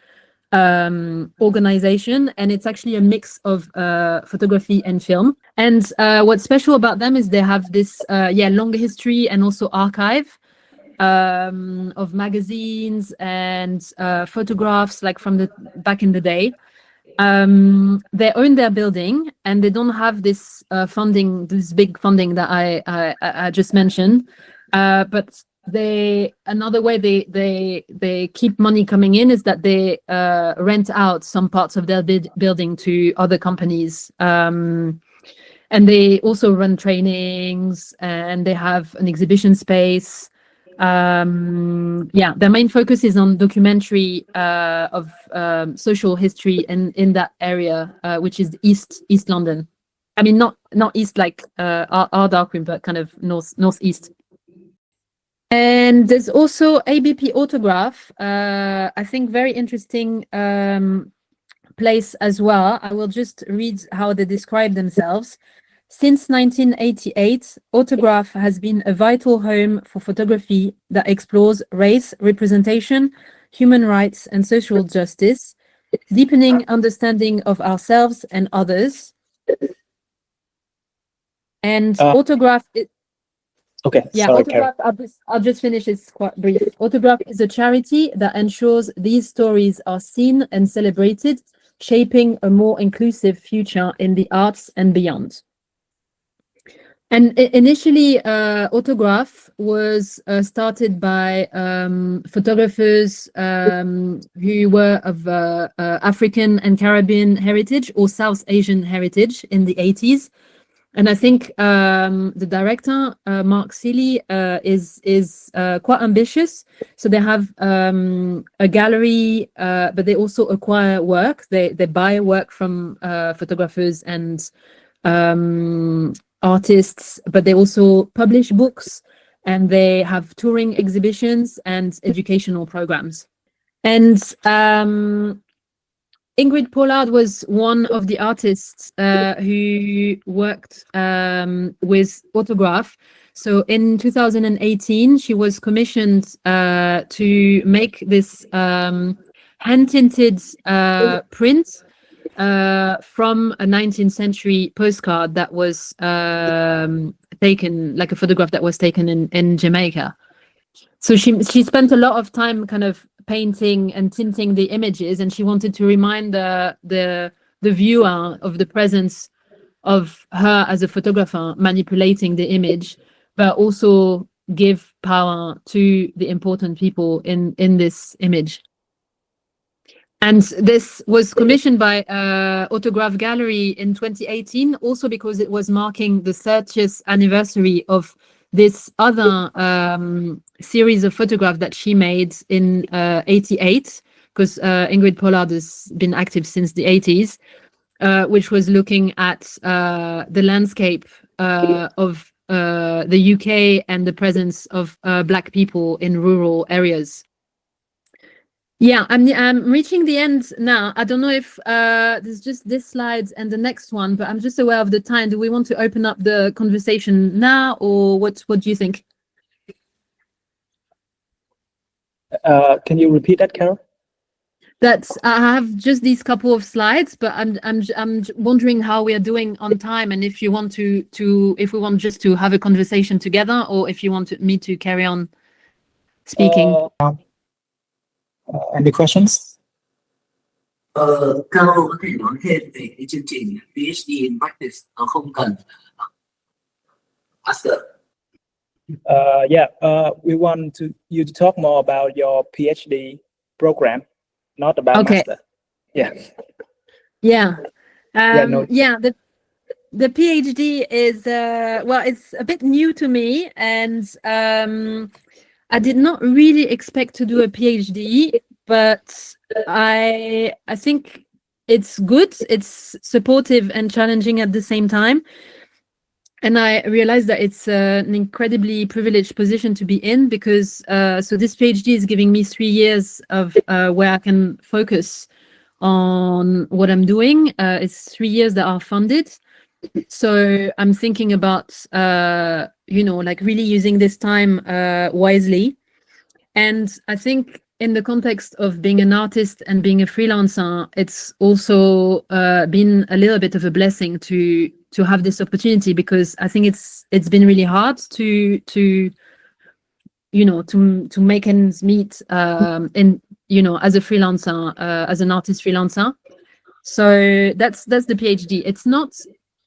[SPEAKER 2] organization, and it's actually a mix of photography and film. And what's special about them is they have this long history and also archive of magazines and photographs, like from the back in the day. They own their building, and they don't have this funding, this big funding that I just mentioned. But another way they keep money coming in is that they rent out some parts of their building to other companies. And they also run trainings, and they have an exhibition space. Their main focus is on documentary of social history in that area, which is East London. I mean, not east like our darkroom, but kind of northeast. And there's also ABP Autograph, I think very interesting place as well. I will just read how they describe themselves. Since 1988, Autograph has been a vital home for photography that explores race, representation, human rights, and social justice, deepening understanding of ourselves and others. And Autograph...
[SPEAKER 3] Okay.
[SPEAKER 2] Yeah,
[SPEAKER 3] sorry,
[SPEAKER 2] Autograph, I'll just finish, it's quite brief. Autograph is a charity that ensures these stories are seen and celebrated, shaping a more inclusive future in the arts and beyond. And initially, Autograph was started by photographers who were of African and Caribbean heritage or South Asian heritage in the 80s. And I think the director, Mark Seeley, is quite ambitious. So they have a gallery, but they also acquire work. They buy work from photographers and artists, but they also publish books, and they have touring exhibitions and educational programs. And Ingrid Pollard was one of the artists who worked with Autograph. So in 2018, she was commissioned to make this hand-tinted print from a 19th century postcard that was taken, like a photograph that was taken in Jamaica. So she spent a lot of time kind of painting and tinting the images, and she wanted to remind the viewer of the presence of her as a photographer manipulating the image, but also give power to the important people in this image. And this was commissioned by Autograph Gallery in 2018, also because it was marking the 30th anniversary of this other series of photographs that she made in 88, because Ingrid Pollard has been active since the 80s, which was looking at the landscape of the UK and the presence of Black people in rural areas. Yeah, I'm reaching the end now. I don't know if there's just this slide and the next one, but I'm just aware of the time. Do we want to open up the conversation now, or what do you think?
[SPEAKER 3] Can you repeat that, Carol?
[SPEAKER 2] That's I have just these couple of slides, but I'm wondering how we are doing on time, and if you want if we want just to have a conversation together, or if you want me to carry on speaking.
[SPEAKER 3] Any questions?
[SPEAKER 1] Carô có thể nói thêm về cái chương trình PhD in Practice không cần master.
[SPEAKER 3] We want you to talk more about your PhD program, not about master. Yeah. The
[SPEAKER 2] PhD is it's a bit new to me, and I did not really expect to do a PhD, but I think it's good. It's supportive and challenging at the same time. And I realized that it's an incredibly privileged position to be in, because so this PhD is giving me 3 years of where I can focus on what I'm doing. It's 3 years that are funded. So I'm thinking about, like really using this time wisely. And I think in the context of being an artist and being a freelancer, it's also been a little bit of a blessing to have this opportunity, because I think it's been really hard to make ends meet as a freelancer, as an artist freelancer. So that's the PhD. It's not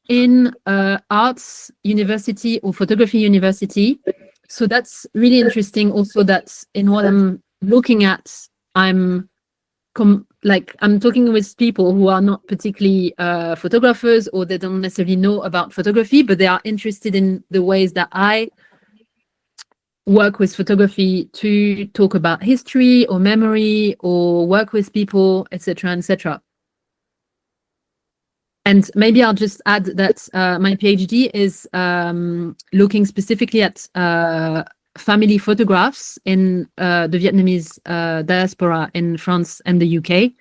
[SPEAKER 2] in arts university or photography university. So that's really interesting also, that in what I'm looking at, I'm talking with people who are not particularly photographers, or they don't necessarily know about photography, but they are interested in the ways that I work with photography to talk about history or memory, or work with people, etc., etc. And maybe I'll just add that my PhD is looking specifically at family photographs in the Vietnamese diaspora in France and the UK,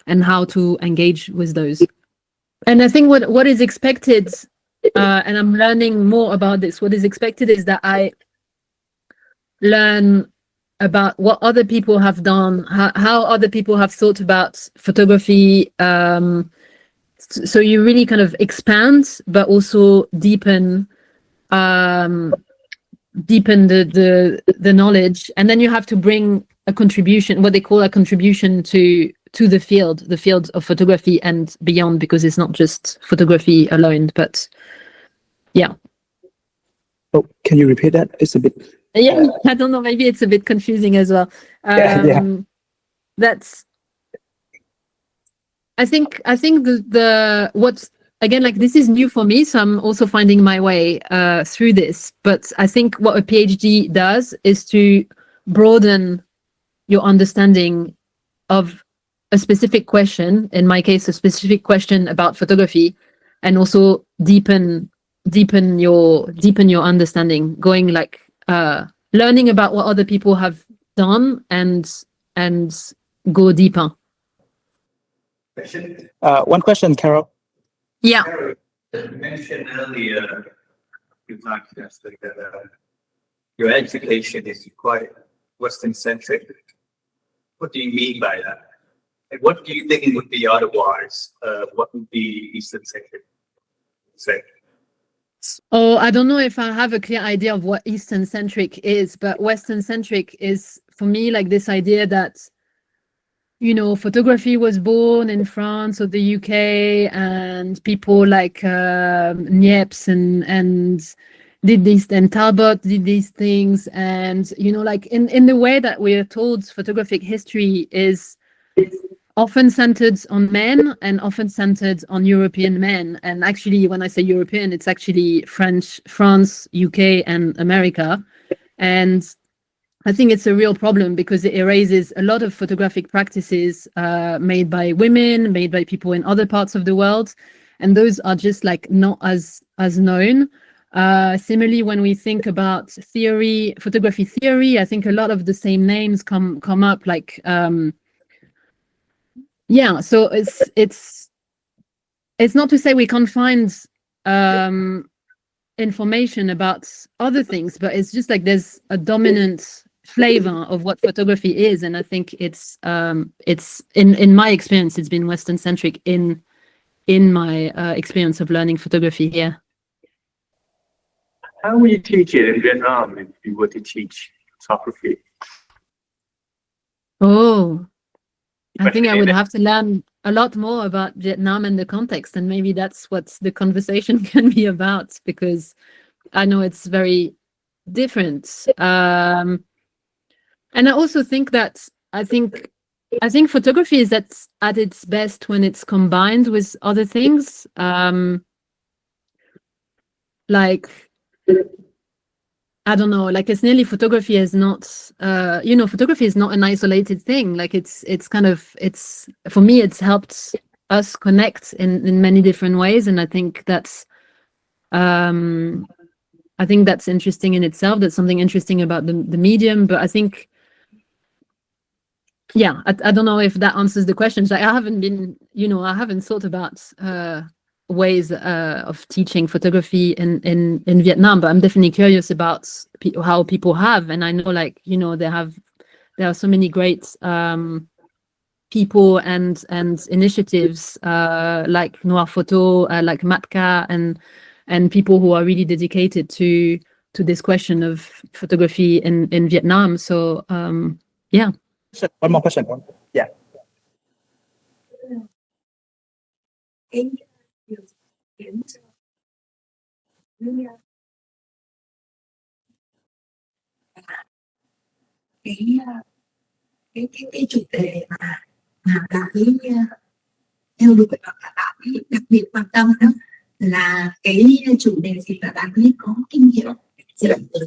[SPEAKER 2] and how to engage with those. And I think what is expected, and I'm learning more about this, what is expected is that I learn about what other people have done, how other people have thought about photography. So you really kind of expand, but also deepen the knowledge, and then you have to bring a contribution, what they call a contribution to the field of photography and beyond, because it's not just photography alone. But yeah.
[SPEAKER 3] Oh, can you repeat that? It's a bit.
[SPEAKER 2] Yeah, I don't know. Maybe it's a bit confusing as well. That's. I think the what's again, like, this is new for me, so I'm also finding my way through this. But I think what a PhD does is to broaden your understanding of a specific question. In my case, a specific question about photography, and also deepen your understanding, going like learning about what other people have done and go deeper.
[SPEAKER 3] One question, Carol.
[SPEAKER 2] Yeah.
[SPEAKER 4] You mentioned earlier, you suggested that your education is quite Western-centric. What do you mean by that? And what do you think it would be otherwise? What would be Eastern centric? Say.
[SPEAKER 2] Oh, I don't know if I have a clear idea of what Eastern centric is, but Western centric is for me like this idea that, you know, photography was born in France or the UK, and people like Niepce and did this, and Talbot did these things, and you know, like in the way that we're told photographic history is often centered on men and often centered on European men. And actually, when I say European, it's actually France, UK, and America. And I think it's a real problem because it erases a lot of photographic practices made by women, made by people in other parts of the world. And those are just like not as known. Similarly, when we think about theory, photography theory, I think a lot of the same names come up, like yeah. So it's not to say we can't find information about other things, but it's just like there's a dominant flavor of what photography is, and I think it's in my experience, it's been Western centric in my experience of learning photography here.
[SPEAKER 4] How would you teach it in Vietnam if you were to teach photography?
[SPEAKER 2] Oh, I think I would have to learn a lot more about Vietnam and the context, and maybe that's what the conversation can be about, because I know it's very different. And I also think that I think photography is at its best when it's combined with other things. Like, I don't know, like nearly photography is not, photography is not an isolated thing. Like it's for me, it's helped us connect in many different ways. And I think that's interesting in itself. That's something interesting about the medium. But I think, yeah, I don't know if that answers the questions. Like I haven't thought about ways of teaching photography in Vietnam, but I'm definitely curious about how people have. And I know, like, you know, there are so many great people and initiatives like Noirfoto, like Matka, and people who are really dedicated to this question of photography in Vietnam. So yeah.
[SPEAKER 3] One more question. Yeah.
[SPEAKER 5] Cái chủ đề mà bạn ấy theo đuổi và bạn ấy đặc biệt quan tâm đó là cái chủ đề gì mà bạn ấy có kinh nghiệm dẫn từ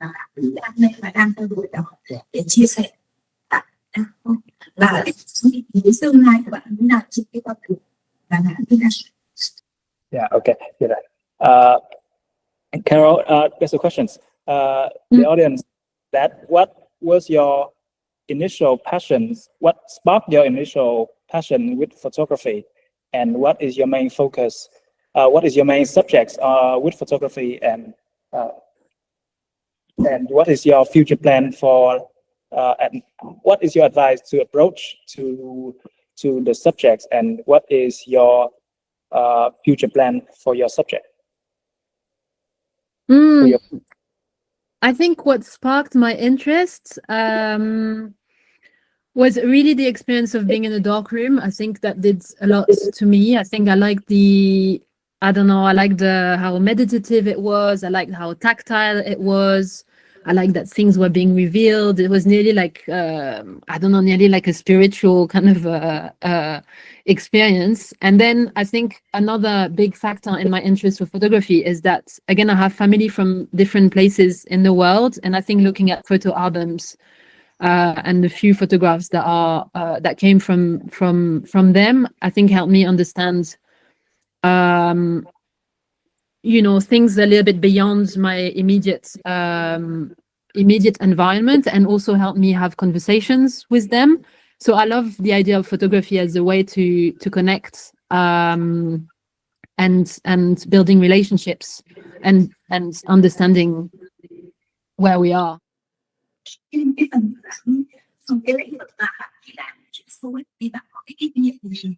[SPEAKER 5] và bạn ấy đang đây và đang theo đuổi đó để chia sẻ và với tương lai của bạn ấy là trên cái con đường và bạn ấy đang.
[SPEAKER 3] Yeah. Okay. You're right. Carol, there's some questions. The audience, what was your initial passions? What sparked your initial passion with photography, and what is your main focus? What is your main subjects with photography, and what is your future plan for? And what is your advice to approach to the subjects, and what is your future plan for your subject?
[SPEAKER 2] I think what sparked my interest was really the experience of being in a dark room. I think that did a lot to me. I think I liked how meditative it was. I liked how tactile it was. I liked that things were being revealed. It was nearly like, nearly like a spiritual kind of experience. And then I think another big factor in my interest for photography is that, again, I have family from different places in the world. And I think looking at photo albums and the few photographs that came from them, I think helped me understand things a little bit beyond my immediate environment, and also help me have conversations with them. So I love the idea of photography as a way to connect and building relationships and understanding where we are.
[SPEAKER 5] Cái phần trong cái lĩnh vực mà bạn đi làm chuyển số ấy, thì bạn có cái kinh nghiệm gì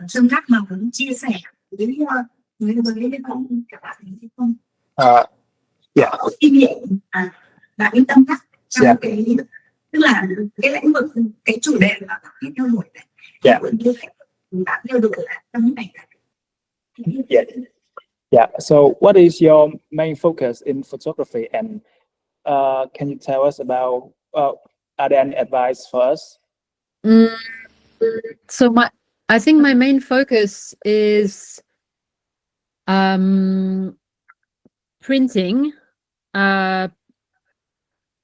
[SPEAKER 5] Sơn Đắc mà muốn chia sẻ với các bạn hay không?
[SPEAKER 3] Yeah.
[SPEAKER 5] Kinh nghiệm bạn yên tâm thắc trong cái tức là cái lĩnh vực cái chủ đề mà bạn theo đuổi này, bạn theo đuổi là trong cái này.
[SPEAKER 3] Yeah. So, what is your main focus in photography, and can you tell us about? Are there any advice for us?
[SPEAKER 2] So I think my main focus is printing,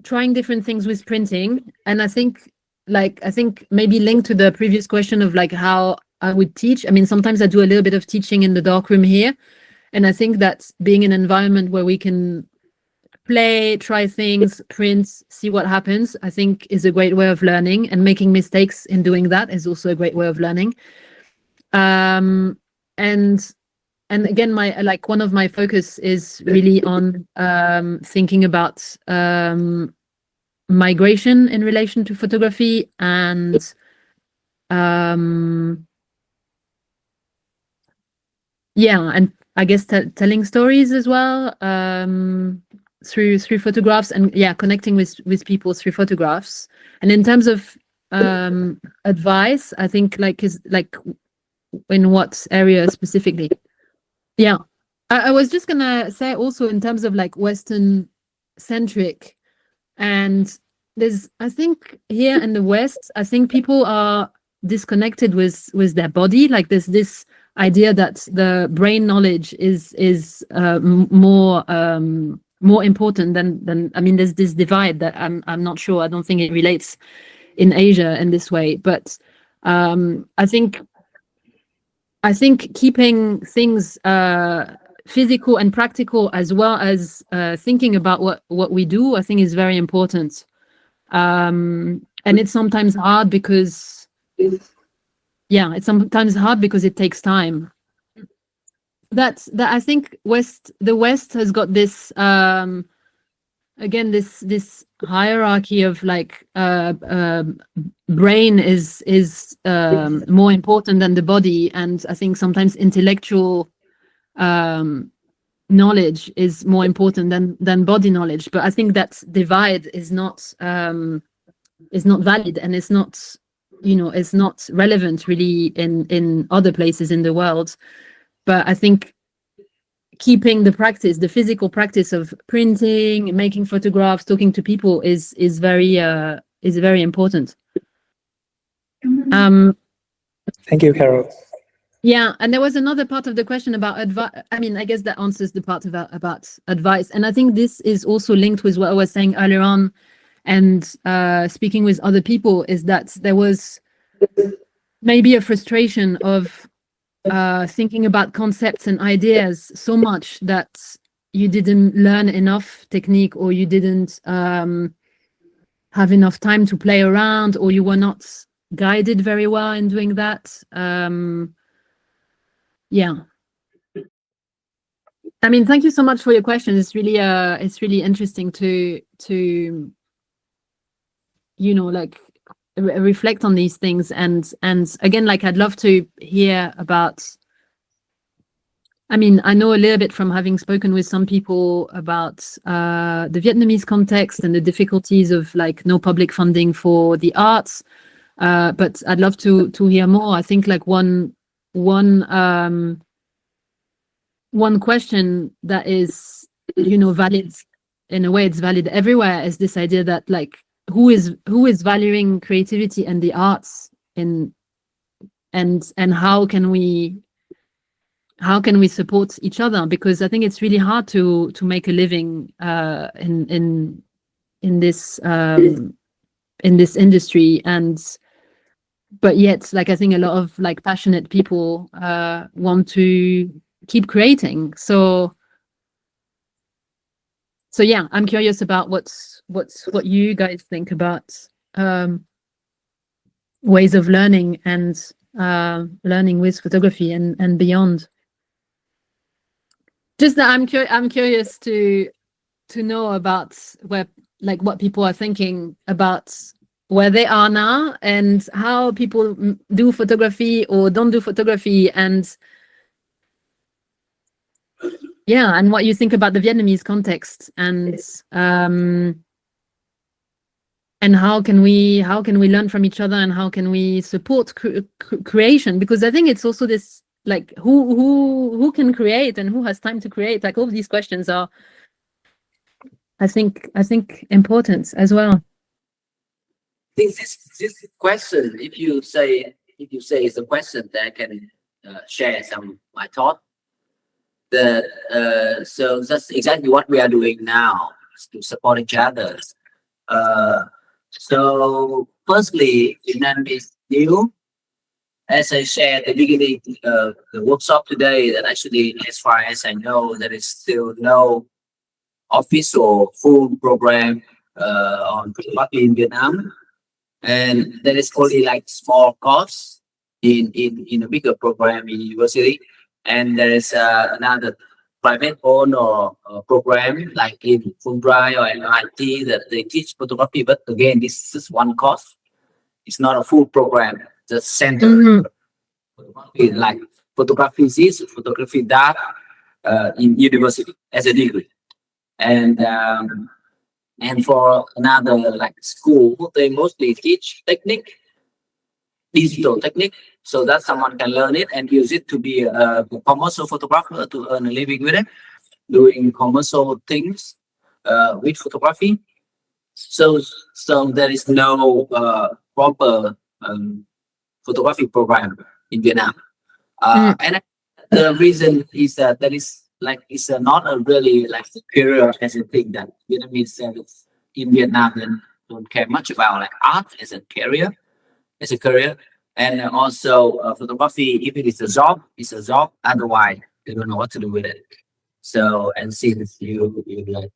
[SPEAKER 2] trying different things with printing, and I think maybe linked to the previous question of like how I would teach. I mean, sometimes I do a little bit of teaching in the darkroom here, and I think that being in an environment where we can play, try things, print, see what happens, I think is a great way of learning, and making mistakes in doing that is also a great way of learning. And again, one of my focus is really on thinking about migration in relation to photography, and and I guess telling stories as well through photographs, and connecting with people through photographs. And in terms of advice, I think is in what area specifically? Yeah, I was just gonna say also in terms of like Western centric, and I think here in the West, I think people are disconnected with their body. Like there's this idea that the brain knowledge is more important than I mean, there's this divide that I'm not sure. I don't think it relates in Asia in this way, but I think keeping things physical and practical, as well as thinking about what we do, I think is very important. And it's sometimes hard because it takes time. That I think the West has got this again this hierarchy of like brain is more important than the body, and I think sometimes intellectual knowledge is more important than body knowledge. But I think that divide is not valid, and it's not it's not relevant really in other places in the world. But I think keeping the physical practice of printing, making photographs, talking to people is very important.
[SPEAKER 3] Thank you, Carol.
[SPEAKER 2] Yeah, and there was another part of the question about advice. I mean, I guess that answers the part about advice, and I think this is also linked with what I was saying earlier on, and speaking with other people, is that there was maybe a frustration of thinking about concepts and ideas so much that you didn't learn enough technique, or you didn't have enough time to play around, or you were not guided very well in doing that. I mean, thank you so much for your question. It's really interesting to like reflect on these things, and again, like I'd love to hear about. I mean, I know a little bit from having spoken with some people about the Vietnamese context and the difficulties of like no public funding for the arts, but I'd love to hear more. I think like one question that is valid in a way, it's valid everywhere, is this idea that like who is valuing creativity and the arts and how can we support each other? Because I think it's really hard to make a living in this industry, but yet like I think a lot of like passionate people want to keep creating. So yeah, I'm curious about what you guys think about ways of learning and learning with photography and beyond. Just that I'm curious to know about what people are thinking about where they are now and how people do photography or don't do photography, and yeah, and what you think about the Vietnamese context, and how can we learn from each other, and how can we support creation, because I think it's also this, like, who can create and who has time to create, like all of these questions are, I think important as well.
[SPEAKER 1] This question, if you say it's a question that I can share some my thought. That so that's exactly what we are doing now, is to support each other. So firstly, Vietnam is new. As I said at the beginning of the workshop today, that actually, as far as I know, there is still no official full program on photography in Vietnam, and there is only like small course in a bigger program in university, and there is another private owned or program like in Fulbright or MIT that they teach photography, but again, this is one course. It's not a full program. The center photography, like photography this, photography that in university as a degree, and for another like school, they mostly teach technique, digital technique, so that someone can learn it and use it to be a commercial photographer to earn a living with it, doing commercial things with photography. So there is no proper photography program in Vietnam, and the reason is that there is like it's not a really like career as a thing that Vietnamese in Vietnam and don't care much about like art as a career, and also photography. If it is a job, it's a job. Otherwise, they don't know what to do with it. So, and since you like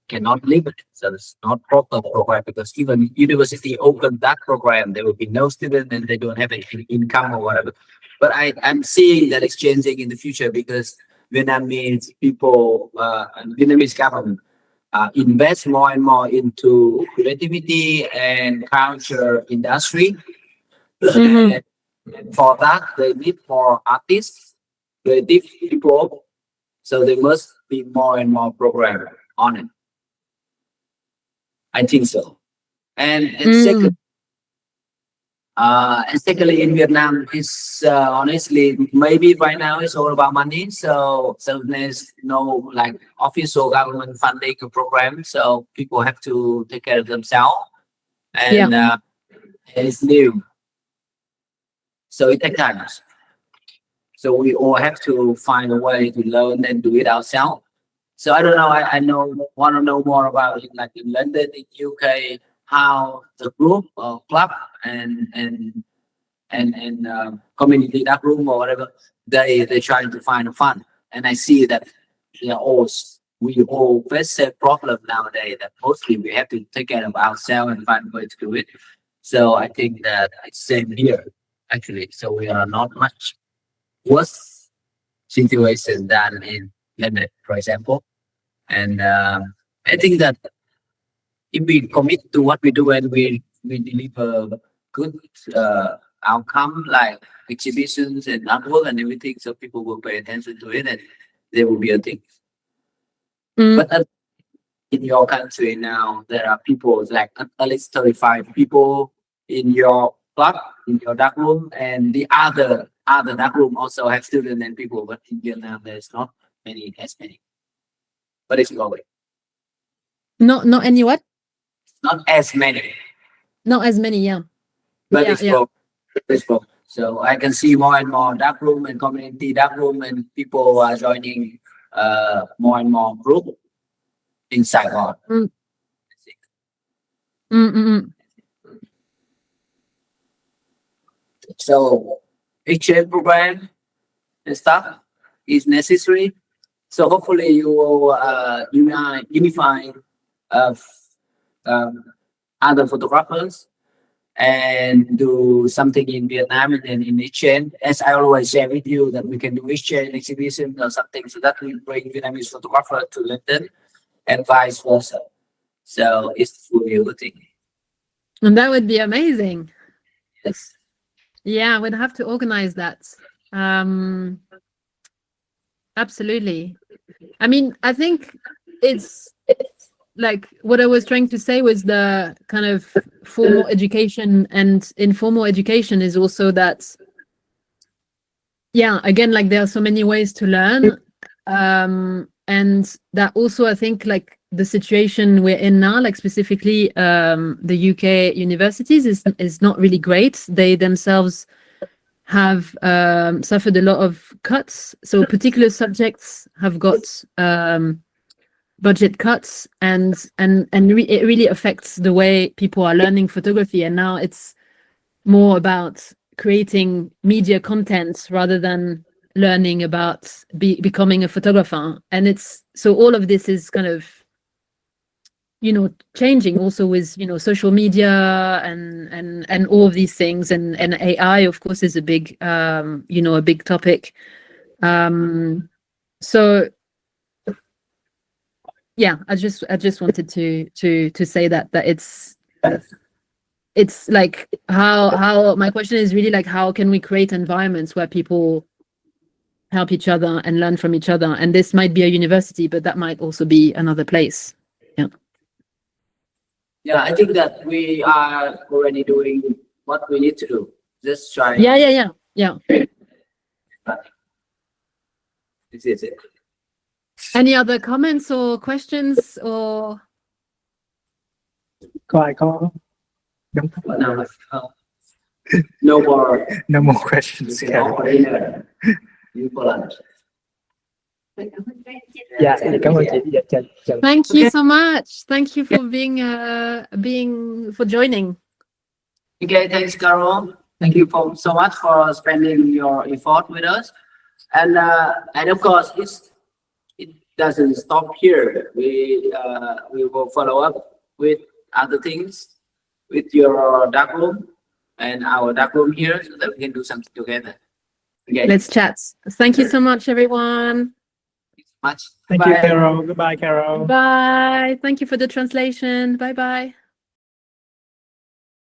[SPEAKER 1] cannot live it, so it's not proper program, because even university open that program, there will be no student and they don't have any income or whatever. But I'm seeing that it's changing in the future, because Vietnamese people and Vietnamese government invest more and more into creativity and culture industry. And for that, they need more artists, creative people. So there must be more and more program on it. I think so. And secondly, in Vietnam, is honestly maybe right now it's all about money. So there's no like official government funding program. So people have to take care of themselves, and it's new. So it takes time. So we all have to find a way to learn and do it ourselves. So I don't know. I want to know more about it, like in London, in UK, how the group or club and community dark room or whatever, they're trying to find a fund. And I see that we all face same problem nowadays, that mostly we have to take care of ourselves and find a way to do it. So I think that it's same here actually. So we are not much worse situation than in London, for example. And I think that if we commit to what we do and we deliver good outcome like exhibitions and artwork and everything, so people will pay attention to it and there will be a thing. But in your country now, there are people like at least 35 people in your club, in your dark room, and the other dark room also have students and people. But in Vietnam, there's not as many. But it's growing.
[SPEAKER 2] Not any what?
[SPEAKER 1] Not as many.
[SPEAKER 2] Not as many, yeah.
[SPEAKER 1] But it's growing. It's growing. So I can see more and more dark room and community dark room, and people are joining more and more group in Saigon. So exchange program and stuff is necessary. So hopefully you will unify other photographers and do something in Vietnam and then in exchange. As I always share with you, that we can do exchange exhibition or something, so that will bring Vietnamese photographer to London and vice versa. So it's fully a good thing.
[SPEAKER 2] And that would be amazing.
[SPEAKER 1] Yes.
[SPEAKER 2] Yeah, we'd have to organize that. Absolutely. I mean, I think it's like what I was trying to say was the kind of formal education and informal education is also that, yeah, again, like there are so many ways to learn. And that also, I think, like the situation we're in now, like specifically the UK universities is not really great. They themselves have suffered a lot of cuts. So particular subjects have got budget cuts, and it really affects the way people are learning photography. And now it's more about creating media content rather than learning about becoming a photographer. And it's so all of this is kind of, you know, changing also with, you know, social media and all of these things, and AI of course is a big you know, a big topic. So yeah, I just wanted to say that it's like how my question is really like, how can we create environments where people help each other and learn from each other? And this might be a university, but that might also be another place.
[SPEAKER 1] Yeah, I think that we are already doing what we need to do. Just try.
[SPEAKER 2] Yeah.
[SPEAKER 1] This is it.
[SPEAKER 2] Any other comments or questions or?
[SPEAKER 3] Có ai có đóng góp?
[SPEAKER 1] But now, no more.
[SPEAKER 3] No more questions.
[SPEAKER 1] You can offer dinner. You for lunch.
[SPEAKER 3] Dạ, cảm ơn chị. Dạ, chào.
[SPEAKER 2] Thank you so much. Thank you for being for joining.
[SPEAKER 1] Okay, thanks, Carol. Thank you so much for spending your effort with us. And of course, it doesn't stop here. We will follow up with other things with your darkroom and our darkroom here, so that we can do something together. Okay.
[SPEAKER 2] Let's chat. Thank you so much, everyone.
[SPEAKER 1] Much.
[SPEAKER 3] Thank you, Carol. Goodbye, Carol.
[SPEAKER 2] Bye. Thank you for the translation. Bye bye.